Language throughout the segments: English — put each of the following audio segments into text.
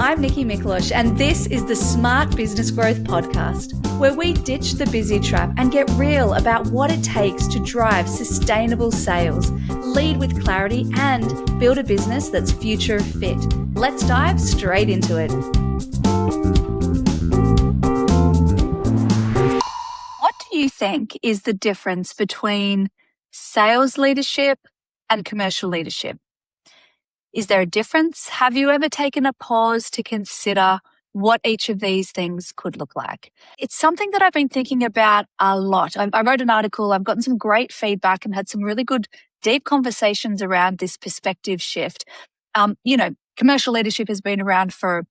I'm Nicky Miklos, and this is the Smart Business Growth Podcast, where we ditch the busy trap and get real about what it takes to drive sustainable sales, lead with clarity, and build a business that's future fit. Let's dive straight into it. What do you think is the difference between sales leadership and commercial leadership? Is there a difference? Have you ever taken a pause to consider what each of these things could look like? It's something that I've been thinking about a lot. I wrote an article, I've gotten some great feedback and had some really good deep conversations around this perspective shift. Commercial leadership has been around for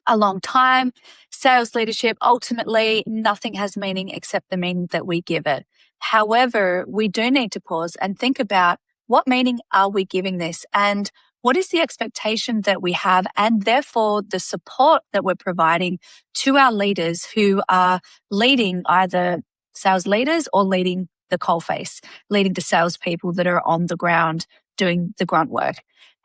a long time. Sales leadership, ultimately, nothing has meaning except the meaning that we give it. However, we do need to pause and think about what meaning are we giving this, and what is the expectation that we have, and therefore the support that we're providing to our leaders who are leading either sales leaders or leading the coalface, leading the salespeople that are on the ground doing the grunt work.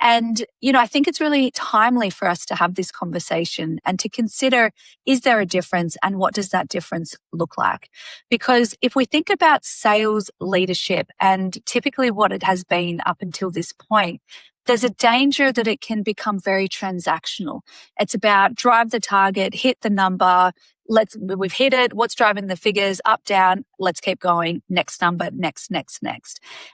And, I think it's really timely for us to have this conversation and to consider, is there a difference and what does that difference look like? Because if we think about sales leadership and typically what it has been up until this point, there's a danger that it can become very transactional. It's about drive the target, hit the number, we've hit it, what's driving the figures, up, down, let's keep going, next number, next.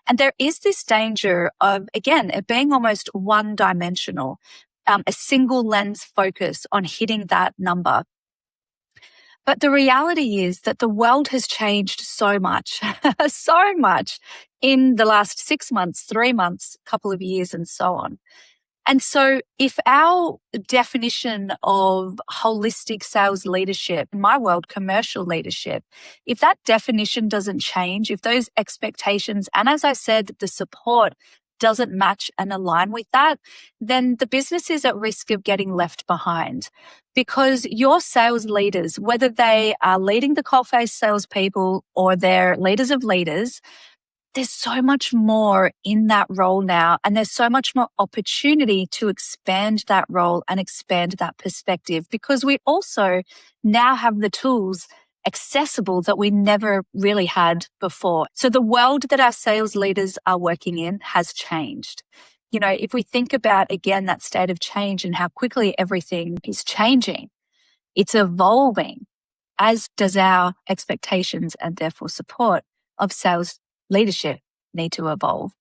And there is this danger of, again, it being almost one-dimensional, a single lens focus on hitting that number. But the reality is that the world has changed so much, so much in the last 6 months, 3 months, couple of years, and so on. And so if our definition of holistic sales leadership, in my world, commercial leadership, if that definition doesn't change, if those expectations, and as I said, the support doesn't match and align with that, then the business is at risk of getting left behind. Because your sales leaders, whether they are leading the coalface salespeople or they're leaders of leaders, there's so much more in that role now, and there's so much more opportunity to expand that role and expand that perspective, because we also now have the tools accessible that we never really had before. So the world that our sales leaders are working in has changed. If we think about, again, that state of change and how quickly everything is changing, it's evolving, as does our expectations and therefore support of sales leadership need to evolve.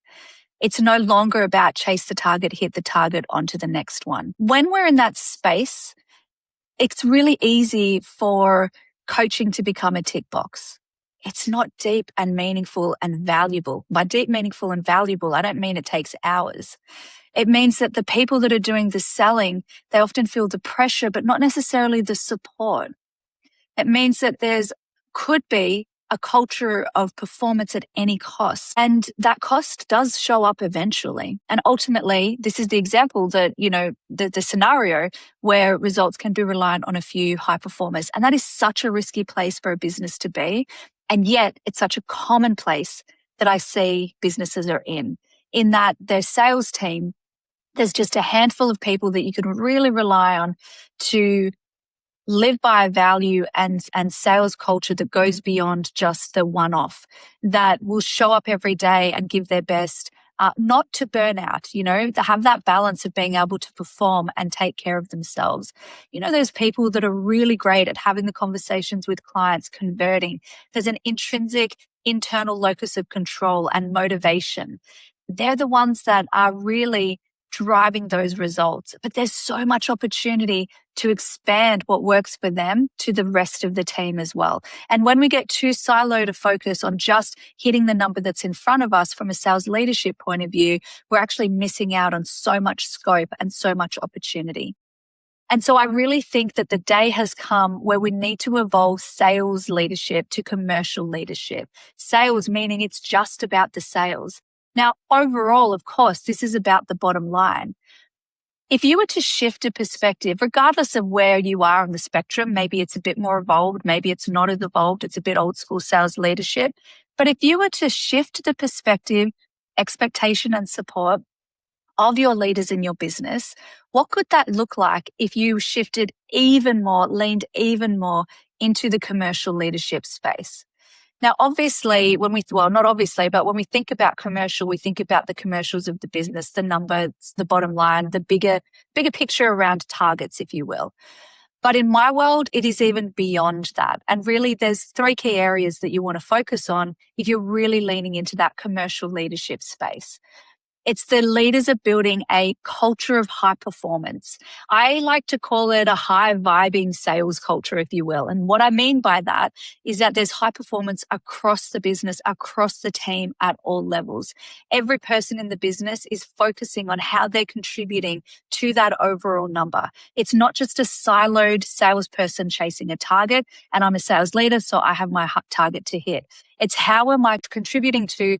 It's no longer about chase the target, hit the target, onto the next one. When we're in that space, it's really easy for coaching to become a tick box. It's not deep and meaningful and valuable. By deep, meaningful, and valuable, I don't mean it takes hours. It means that the people that are doing the selling, they often feel the pressure, but not necessarily the support. It means that could be a culture of performance at any cost. And that cost does show up eventually. And ultimately, this is the example that, the scenario where results can be reliant on a few high performers. And that is such a risky place for a business to be. And yet it's such a common place that I see businesses are in that their sales team, there's just a handful of people that you can really rely on to live by a value and sales culture that goes beyond just the one-off, that will show up every day and give their best, not to burn out, to have that balance of being able to perform and take care of themselves. Those people that are really great at having the conversations with clients, converting. There's an intrinsic internal locus of control and motivation. They're the ones that are really driving those results. But there's so much opportunity to expand what works for them to the rest of the team as well. And when we get too siloed a focus on just hitting the number that's in front of us from a sales leadership point of view, we're actually missing out on so much scope and so much opportunity. And so I really think that the day has come where we need to evolve sales leadership to commercial leadership. Sales meaning it's just about the sales. Now, overall, of course, this is about the bottom line. If you were to shift a perspective, regardless of where you are on the spectrum, maybe it's a bit more evolved, maybe it's not as evolved, it's a bit old school sales leadership. But if you were to shift the perspective, expectation and support of your leaders in your business, what could that look like if you shifted even more, leaned even more into the commercial leadership space? Now, obviously, not obviously, but when we think about commercial, we think about the commercials of the business, the numbers, the bottom line, the bigger picture around targets, if you will. But in my world, it is even beyond that. And really, there's three key areas that you want to focus on if you're really leaning into that commercial leadership space. It's the leaders are building a culture of high performance. I like to call it a high vibing sales culture, if you will. And what I mean by that is that there's high performance across the business, across the team at all levels. Every person in the business is focusing on how they're contributing to that overall number. It's not just a siloed salesperson chasing a target, and I'm a sales leader, so I have my target to hit. It's how am I contributing to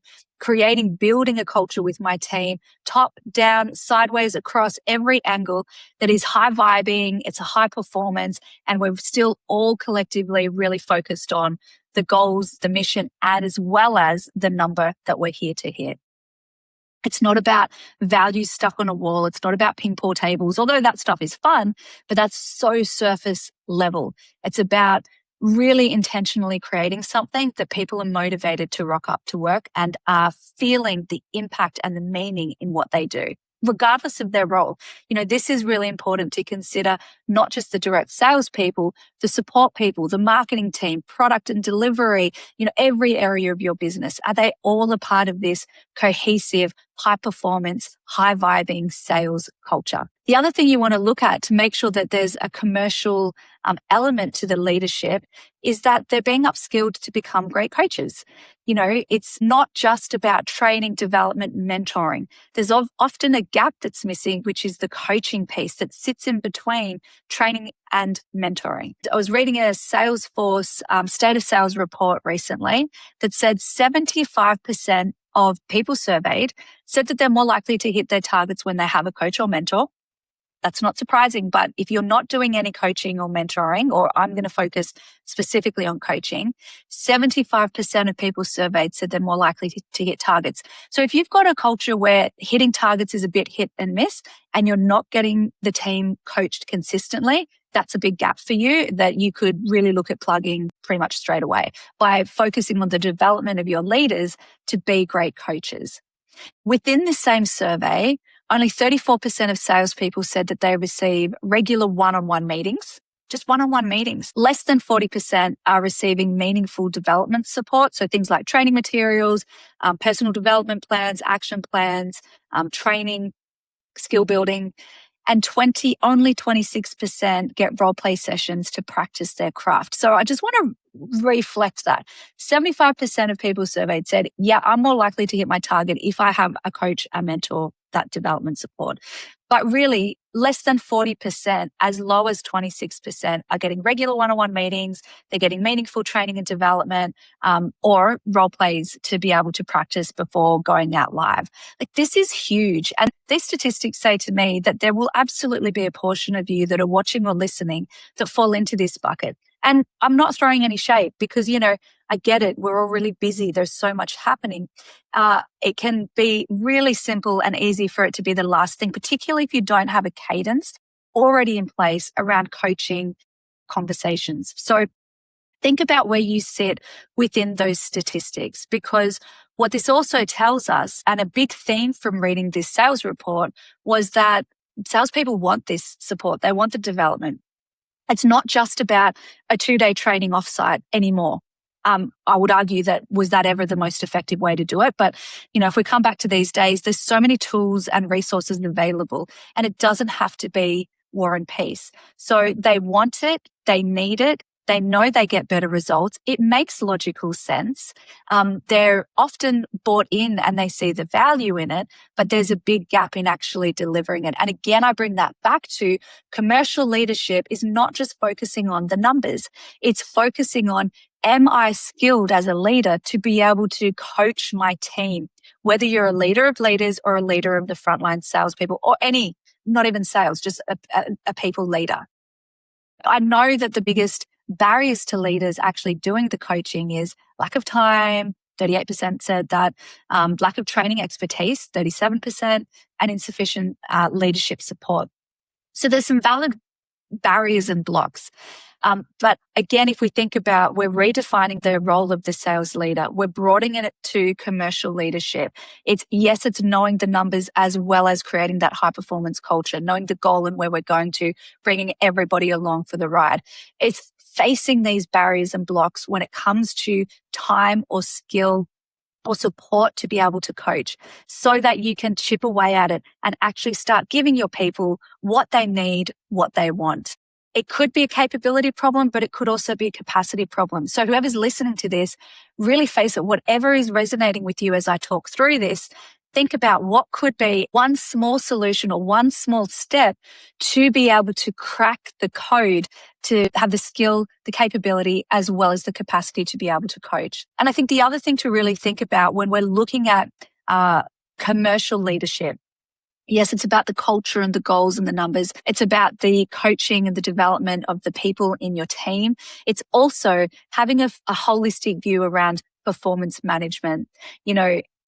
building a culture with my team, top, down, sideways, across every angle that is high vibing, it's a high performance, and we're still all collectively really focused on the goals, the mission, and as well as the number that we're here to hit. It's not about values stuck on a wall. It's not about ping pong tables, although that stuff is fun, but that's so surface level. It's about really intentionally creating something that people are motivated to rock up to work and are feeling the impact and the meaning in what they do, regardless of their role. This is really important to consider, not just the direct salespeople, the support people, the marketing team, product and delivery, every area of your business. Are they all a part of this cohesive, high performance, high vibing sales culture? The other thing you want to look at to make sure that there's a commercial element to the leadership is that they're being upskilled to become great coaches. It's not just about training, development, mentoring. There's often a gap that's missing, which is the coaching piece that sits in between training and mentoring. I was reading a Salesforce state of sales report recently that said 75% of people surveyed said that they're more likely to hit their targets when they have a coach or mentor. That's not surprising, but if you're not doing any coaching or mentoring, or I'm going to focus specifically on coaching, 75% of people surveyed said they're more likely to hit targets. So if you've got a culture where hitting targets is a bit hit and miss, and you're not getting the team coached consistently, that's a big gap for you that you could really look at plugging pretty much straight away by focusing on the development of your leaders to be great coaches. Within the same survey, only 34% of salespeople said that they receive regular one-on-one meetings, just one-on-one meetings. Less than 40% are receiving meaningful development support. So things like training materials, personal development plans, action plans, training, skill building. And only 26% get role play sessions to practice their craft. So I just want to reflect that. 75% of people surveyed said, yeah, I'm more likely to hit my target if I have a coach, a mentor, that development support. But really, less than 40%, as low as 26%, are getting regular one-on-one meetings. They're getting meaningful training and development, or role plays to be able to practice before going out live. This is huge. And these statistics say to me that there will absolutely be a portion of you that are watching or listening that fall into this bucket. And I'm not throwing any shade because, I get it. We're all really busy. There's so much happening. It can be really simple and easy for it to be the last thing, particularly if you don't have a cadence already in place around coaching conversations. So think about where you sit within those statistics, because what this also tells us, and a big theme from reading this sales report, was that salespeople want this support. They want the development. It's not just about a 2-day training offsite anymore. I would argue that was that ever the most effective way to do it. But, if we come back to these days, there's so many tools and resources available, and it doesn't have to be War and Peace. So they want it, they need it, they know they get better results. It makes logical sense. They're often bought in and they see the value in it, but there's a big gap in actually delivering it. And again, I bring that back to commercial leadership is not just focusing on the numbers. It's focusing on, am I skilled as a leader to be able to coach my team? Whether you're a leader of leaders or a leader of the frontline salespeople or not even sales, just a people leader. I know that the biggest barriers to leaders actually doing the coaching is lack of time, 38% said that, lack of training expertise, 37%, and insufficient leadership support. So there's some valid barriers and blocks. But again, if we think about, we're redefining the role of the sales leader, we're broadening it to commercial leadership. It's knowing the numbers as well as creating that high performance culture, knowing the goal and where we're going to, bringing everybody along for the ride. It's facing these barriers and blocks when it comes to time or skill or support to be able to coach, so that you can chip away at it and actually start giving your people what they need, what they want. It could be a capability problem, but it could also be a capacity problem. So whoever's listening to this, really face it. Whatever is resonating with you as I talk through this, think about what could be one small solution or one small step to be able to crack the code, to have the skill, the capability, as well as the capacity to be able to coach. And I think the other thing to really think about when we're looking at commercial leadership, yes, it's about the culture and the goals and the numbers. It's about the coaching and the development of the people in your team. It's also having a holistic view around performance management.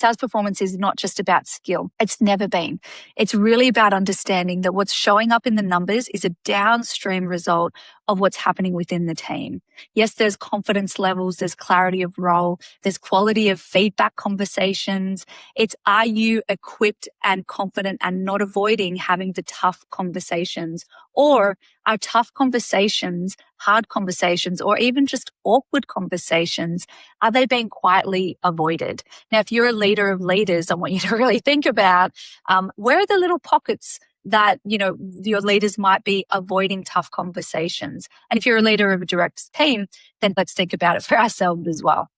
Sales performance is not just about skill. It's never been. It's really about understanding that what's showing up in the numbers is a downstream result of what's happening within the team. Yes, there's confidence levels, there's clarity of role, there's quality of feedback conversations. It's, are you equipped and confident and not avoiding having the tough conversations? Or are tough conversations, hard conversations, or even just awkward conversations, are they being quietly avoided? Now, if you're a leader of leaders, I want you to really think about where are the little pockets that, your leaders might be avoiding tough conversations. And if you're a leader of a direct team, then let's think about it for ourselves as well.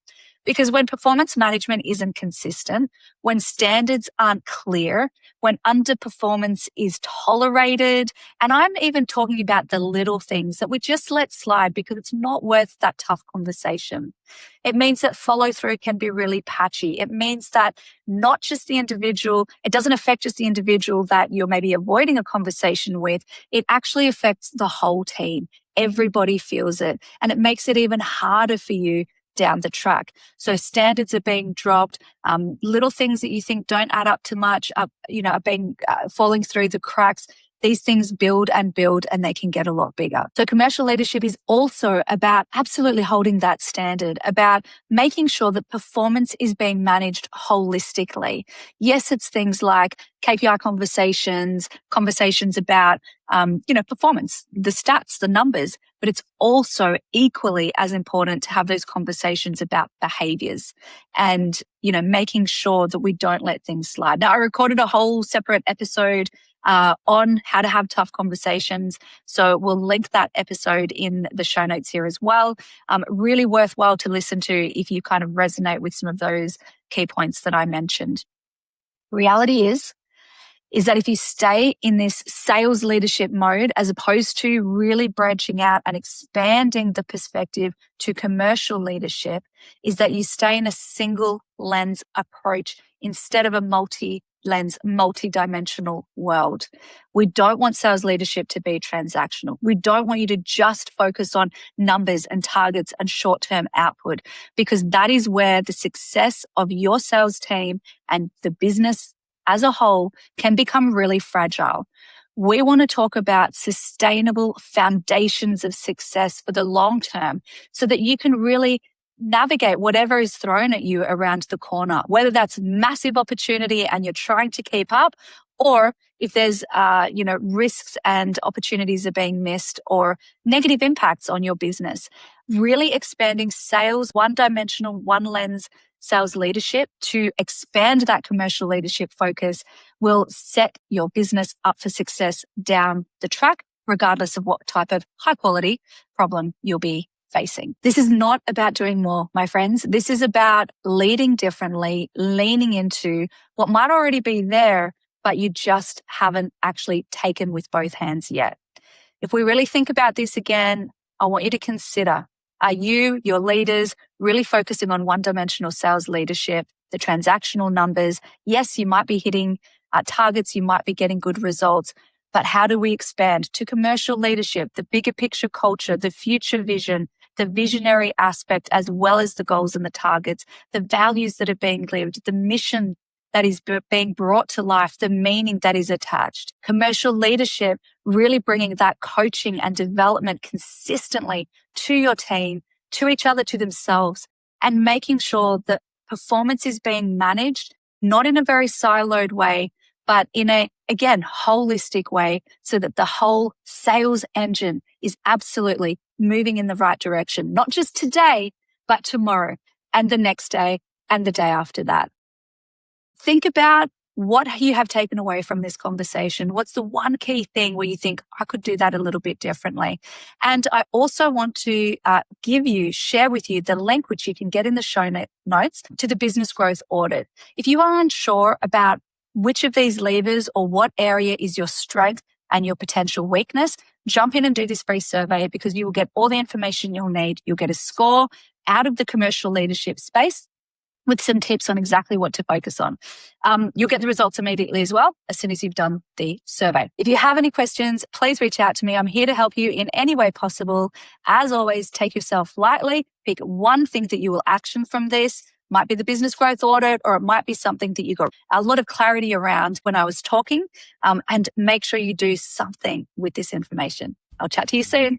Because when performance management isn't consistent, when standards aren't clear, when underperformance is tolerated, and I'm even talking about the little things that we just let slide because it's not worth that tough conversation. It means that follow through can be really patchy. It means that not just the individual, it doesn't affect just the individual that you're maybe avoiding a conversation with. It actually affects the whole team. Everybody feels it, and it makes it even harder for you down the track. So standards are being dropped. Little things that you think don't add up to much, are being falling through the cracks. These things build and build, and they can get a lot bigger. So commercial leadership is also about absolutely holding that standard, about making sure that performance is being managed holistically. Yes, it's things like KPI conversations about, performance, the stats, the numbers, but it's also equally as important to have those conversations about behaviors and, making sure that we don't let things slide. Now, I recorded a whole separate episode on how to have tough conversations. So we'll link that episode in the show notes here as well. Really worthwhile to listen to if you kind of resonate with some of those key points that I mentioned. Reality is that if you stay in this sales leadership mode, as opposed to really branching out and expanding the perspective to commercial leadership, is that you stay in a single lens approach instead of a multi-lens, multi-dimensional world. We don't want sales leadership to be transactional. We don't want you to just focus on numbers and targets and short-term output, because that is where the success of your sales team and the business as a whole can become really fragile. We want to talk about sustainable foundations of success for the long term so that you can really navigate whatever is thrown at you around the corner, whether that's massive opportunity and you're trying to keep up, or if there's, risks and opportunities are being missed or negative impacts on your business. Really expanding sales, one-dimensional, one-lens sales leadership to expand that commercial leadership focus will set your business up for success down the track, regardless of what type of high-quality problem you'll be facing. This is not about doing more, my friends. This is about leading differently, leaning into what might already be there, but you just haven't actually taken with both hands yet. If we really think about this again, I want you to consider, are you, your leaders, really focusing on one-dimensional sales leadership, the transactional numbers? Yes, you might be hitting targets, you might be getting good results, but how do we expand to commercial leadership, the bigger picture culture, the future vision, the visionary aspect, as well as the goals and the targets, the values that are being lived, the mission that is being brought to life, the meaning that is attached. Commercial leadership, really bringing that coaching and development consistently to your team, to each other, to themselves, and making sure that performance is being managed, not in a very siloed way, but in a, again, holistic way, so that the whole sales engine is absolutely moving in the right direction, not just today, but tomorrow and the next day and the day after that. Think about what you have taken away from this conversation. What's the one key thing where you think, I could do that a little bit differently? And I also want to share with you the link, which you can get in the show notes, to the business growth audit. If you are unsure about which of these levers or what area is your strength and your potential weakness, jump in and do this free survey, because you will get all the information you'll need. You'll get a score out of the commercial leadership space with some tips on exactly what to focus on. You'll get the results immediately as well, as soon as you've done the survey. If you have any questions, please reach out to me. I'm here to help you in any way possible. As always, take yourself lightly. Pick one thing that you will action from this. Might be the business growth audit, or it might be something that you got a lot of clarity around when I was talking, and make sure you do something with this information. I'll chat to you soon.